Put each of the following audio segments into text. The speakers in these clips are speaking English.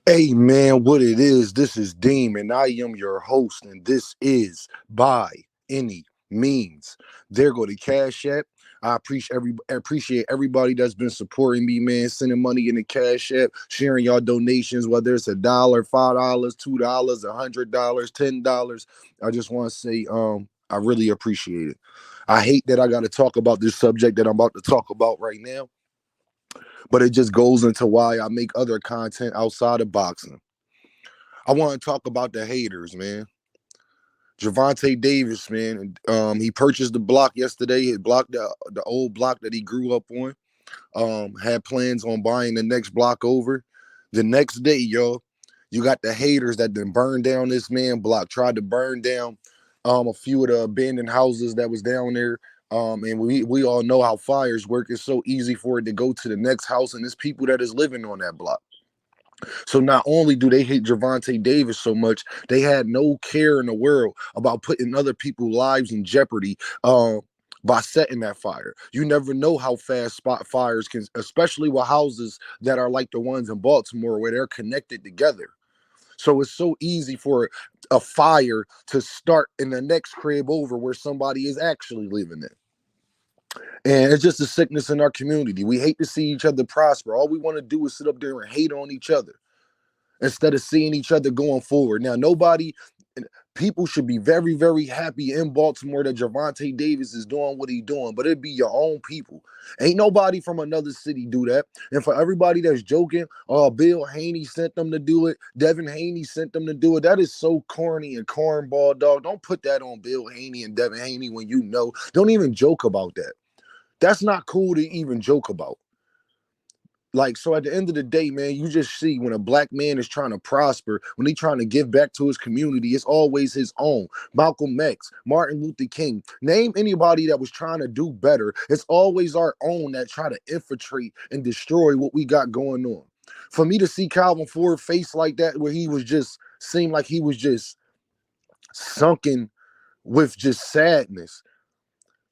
Hey man, what it is, this is Deem, and I am your host, and this is By Any Means. There go the Cash App. I appreciate everybody that's been supporting me, man, sending money in the Cash App, sharing y'all donations, whether it's $1, $5, $2, $100, $10. I just want to say, I really appreciate it. I hate that I got to talk about this subject that I'm about to talk about right now, but it just goes into why I make other content outside of boxing. I want to talk about the haters, man. Gervonta Davis, man. He purchased the block yesterday. He blocked the old block that he grew up on. Had plans on buying the next block over. The next day, yo, you got the haters that then burned down this man block. Tried to burn down a few of the abandoned houses that was down there. And we all know how fires work. It's so easy for it to go to the next house, and it's people that is living on that block. So not only do they hate Gervonta Davis so much, they had no care in the world about putting other people's lives in jeopardy by setting that fire. You never know how fast spot fires can, especially with houses that are like the ones in Baltimore where they're connected together. So it's so easy for a fire to start in the next crib over where somebody is actually living in. And it's just a sickness in our community. We hate to see each other prosper. All we want to do is sit up there and hate on each other instead of seeing each other going forward. Now, people should be very, very happy in Baltimore that Gervonta Davis is doing what he's doing, but it'd be your own people. Ain't nobody from another city do that. And for everybody that's joking, oh, Bill Haney sent them to do it, Devin Haney sent them to do it, that is so corny and cornball, dog. Don't put that on Bill Haney and Devin Haney when you know. Don't even joke about that. That's not cool to even joke about. Like, so at the end of the day, man, you just see when a black man is trying to prosper, when he's trying to give back to his community, it's always his own. Malcolm X, Martin Luther King, name anybody that was trying to do better. It's always our own that try to infiltrate and destroy what we got going on. For me to see Calvin Ford face like that, where he was just seemed like he was just sunken with just sadness.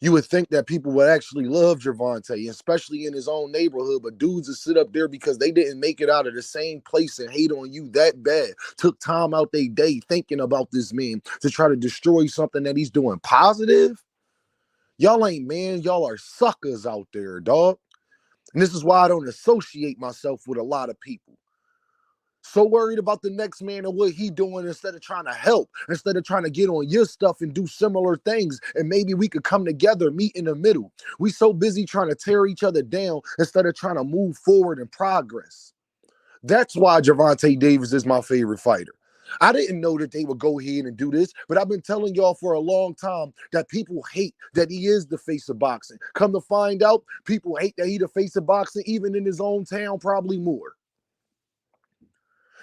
You would think that people would actually love Gervonta, especially in his own neighborhood, but dudes that sit up there because they didn't make it out of the same place and hate on you that bad, took time out their day thinking about this man to try to destroy something that he's doing positive. Y'all ain't man, y'all are suckers out there, dog. And this is why I don't associate myself with a lot of people. So worried about the next man and what he doing instead of trying to help, instead of trying to get on your stuff and do similar things. And maybe we could come together, meet in the middle. We so busy trying to tear each other down instead of trying to move forward and progress. That's why Gervonta Davis is my favorite fighter. I didn't know that they would go ahead and do this, but I've been telling y'all for a long time that people hate that he is the face of boxing. Come to find out, people hate that he the face of boxing, even in his own town, probably more.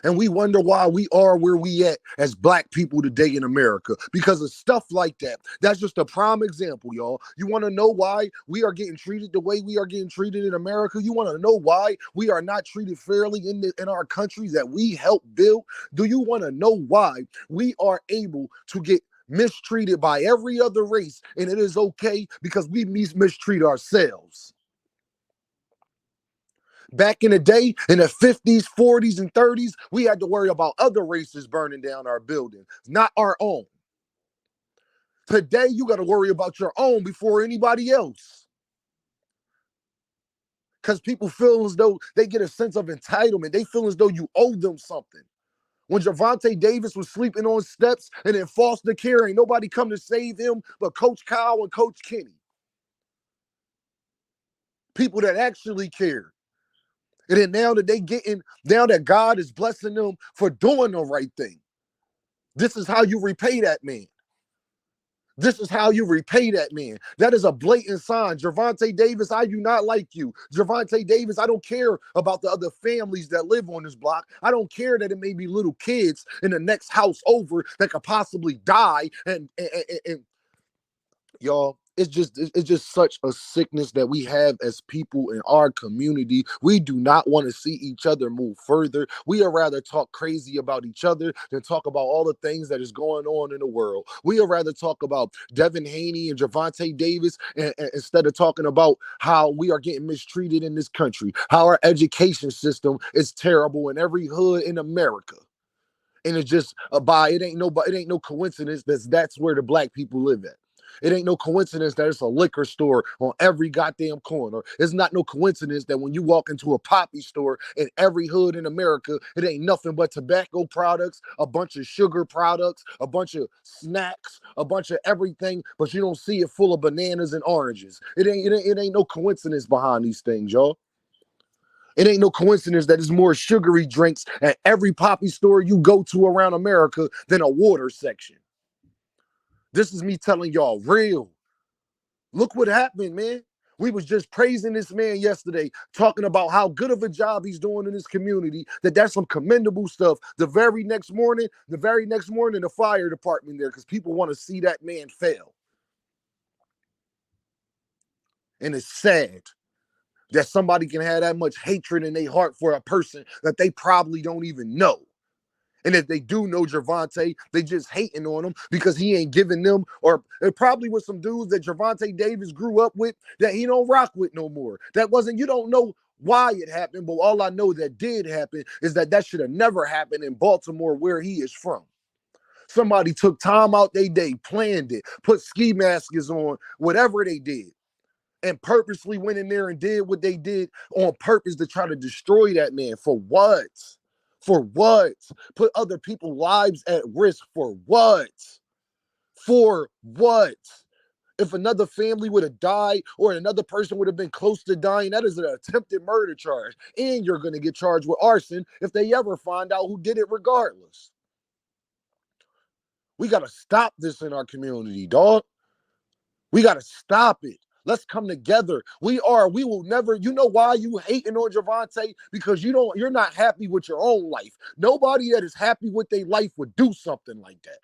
And we wonder why we are where we at as black people today in America because of stuff like that. That's just a prime example, y'all. You want to know why we are getting treated the way we are getting treated in America? You want to know why we are not treated fairly in our countries that we help build? Do you want to know why we are able to get mistreated by every other race and it is okay because we mistreat ourselves? Back in the day, in the 50s, 40s, and 30s, we had to worry about other races burning down our buildings, not our own. Today, you got to worry about your own before anybody else. Because people feel as though they get a sense of entitlement. They feel as though you owe them something. When Gervonta Davis was sleeping on steps and in foster care, ain't nobody come to save him but Coach Kyle and Coach Kenny. People that actually care. And then now that God is blessing them for doing the right thing, this is how you repay that man. This is how you repay that man. That is a blatant sign. Gervonta Davis, I do not like you. Gervonta Davis, I don't care about the other families that live on this block. I don't care that it may be little kids in the next house over that could possibly die. And y'all, it's just such a sickness that we have as people in our community. We do not want to see each other move further. We would rather talk crazy about each other than talk about all the things that is going on in the world. We would rather talk about Devin Haney and Gervonta Davis instead of talking about how we are getting mistreated in this country, how our education system is terrible in every hood in America. And it's just it ain't no coincidence that's where the black people live at. It ain't no coincidence that it's a liquor store on every goddamn corner. It's not no coincidence that when you walk into a poppy store in every hood in America, it ain't nothing but tobacco products, a bunch of sugar products, a bunch of snacks, a bunch of everything, but you don't see it full of bananas and oranges. It ain't no coincidence behind these things, y'all. It ain't no coincidence that there's more sugary drinks at every poppy store you go to around America than a water section. This is me telling y'all real. Look what happened, man. We was just praising this man yesterday, talking about how good of a job he's doing in his community, that's some commendable stuff. The very next morning, the fire department there, because people want to see that man fail. And it's sad that somebody can have that much hatred in their heart for a person that they probably don't even know. And if they do know Gervonta, they just hating on him because he ain't giving them, or it probably was some dudes that Gervonta Davis grew up with that he don't rock with no more. You don't know why it happened, but all I know that did happen is that should have never happened in Baltimore, where he is from. Somebody took time out their day, planned it, put ski masks on, whatever they did, and purposely went in there and did what they did on purpose to try to destroy that man. For what? For what? Put other people's lives at risk for what? For what? If another family would have died or another person would have been close to dying, that is an attempted murder charge. And you're going to get charged with arson if they ever find out who did it regardless. We got to stop this in our community, dog. We got to stop it. Let's come together. We will never, you know why you hating on Gervonta? Because you're not happy with your own life. Nobody that is happy with their life would do something like that.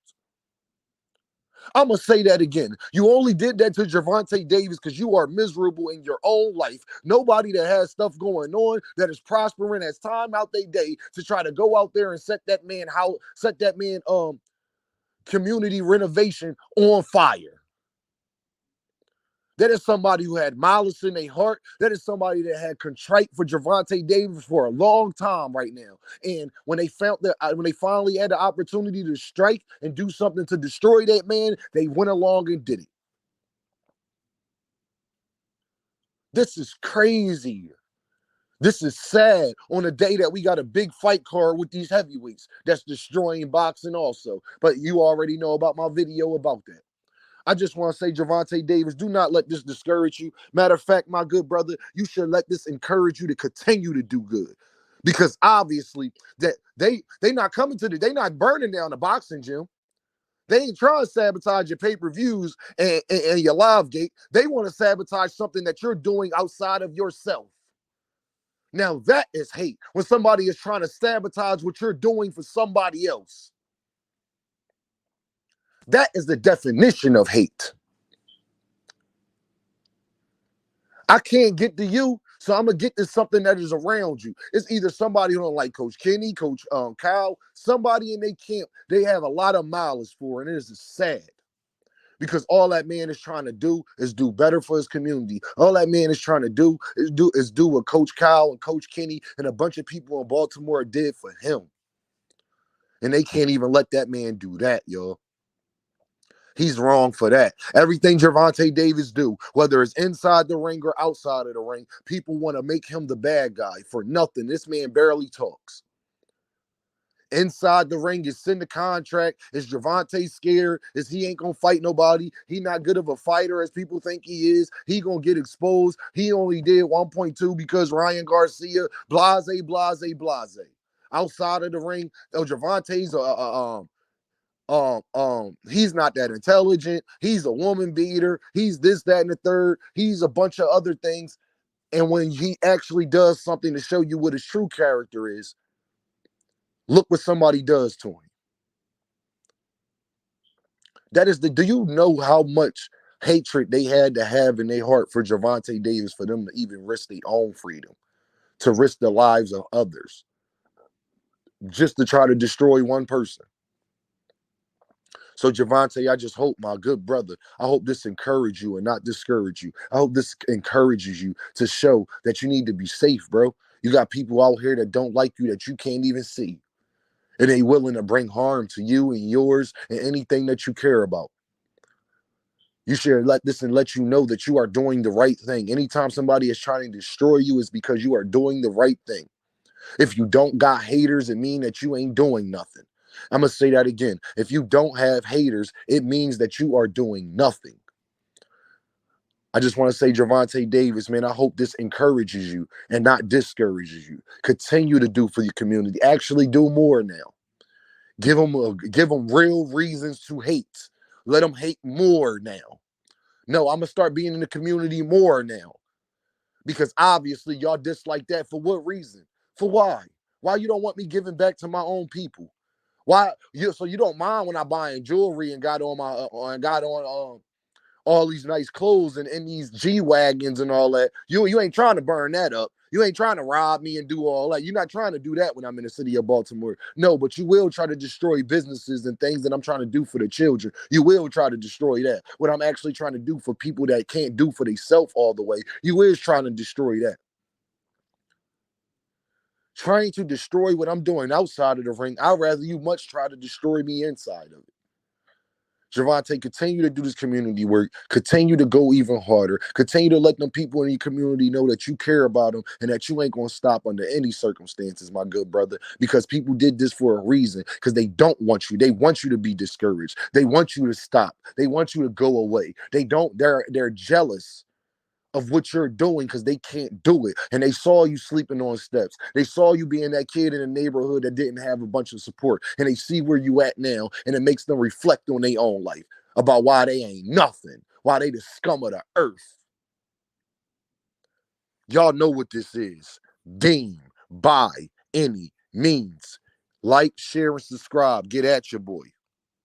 I'm going to say that again. You only did that to Gervonta Davis because you are miserable in your own life. Nobody that has stuff going on, that is prospering, has time out their day to try to go out there and set that man community renovation on fire. That is somebody who had malice in their heart. That is somebody that had contrite for Gervonta Davis for a long time right now. And when they finally had the opportunity to strike and do something to destroy that man, they went along and did it. This is crazy. This is sad on a day that we got a big fight card with these heavyweights that's destroying boxing also. But you already know about my video about that. I just want to say, Gervonta Davis, do not let this discourage you. Matter of fact, my good brother, you should let this encourage you to continue to do good. Because obviously that they not coming to they not burning down the boxing gym. They ain't trying to sabotage your pay-per-views and your live gate. They want to sabotage something that you're doing outside of yourself. Now that is hate. When somebody is trying to sabotage what you're doing for somebody else. That is the definition of hate. I can't get to you, so I'm going to get to something that is around you. It's either somebody who don't like Coach Kenny, Coach Kyle, somebody in their camp they have a lot of malice for, and it is sad. Because all that man is trying to do is do better for his community. All that man is trying to do is do what Coach Kyle and Coach Kenny and a bunch of people in Baltimore did for him. And they can't even let that man do that, y'all. He's wrong for that. Everything Gervonta Davis do, whether it's inside the ring or outside of the ring, people want to make him the bad guy for nothing. This man barely talks. Inside the ring, is in the contract. Is Gervonta scared? Is he ain't gonna fight nobody? He not good of a fighter as people think he is. He gonna get exposed. He only did 1.2 because Ryan Garcia, blase. Outside of the ring, Gervonta's he's not that intelligent. He's a woman beater. He's this, that, and the third. He's a bunch of other things. And when he actually does something to show you what his true character is, look what somebody does to him. Do you know hatred they had to have in their heart for Gervonta Davis for them to even risk their own freedom, to risk the lives of others, just to try to destroy one person. So Gervonta, I just hope, my good brother, I hope this encourages you and not discourage you. I hope this encourages you to show that you need to be safe, bro. You got people out here that don't like you that you can't even see. And they willing to bring harm to you and yours and anything that you care about. You should let this and let you know that you are doing the right thing. Anytime somebody is trying to destroy you, is because you are doing the right thing. If you don't got haters, it means that you ain't doing nothing. I'm going to say that again. If you don't have haters, it means that you are doing nothing. I just want to say, Gervonta Davis, man, I hope this encourages you and not discourages you. Continue to do for your community. Actually do more now. Give them real reasons to hate. Let them hate more now. No, I'm going to start being in the community more now. Because obviously y'all dislike that. For what reason? For why? Why you don't want me giving back to my own people? Why so you don't mind when I buying jewelry and got on my all these nice clothes and in these G wagons and all that? You ain't trying to burn that up. You ain't trying to rob me and do all that. You're not trying to do that when I'm in the city of Baltimore. No, but you will try to destroy businesses and things that I'm trying to do for the children. You will try to destroy that. What I'm actually trying to do for people that can't do for themselves all the way, you is trying to destroy that. Trying to destroy what I'm doing outside of the ring, I'd rather you much try to destroy me inside of it. Gervonta, continue to do this community work. Continue to go even harder. Continue to let them people in your community know that you care about them and that you ain't going to stop under any circumstances, my good brother, because people did this for a reason, because they don't want you. They want you to be discouraged. They want you to stop. They want you to go away. They're jealous of what you're doing because they can't do it. And they saw you sleeping on steps. They saw you being that kid in the neighborhood that didn't have a bunch of support. And they see where you at now. And it makes them reflect on their own life about why they ain't nothing, why they the scum of the earth. Y'all know what this is. Deem by any means. Like, share, and subscribe. Get at your boy.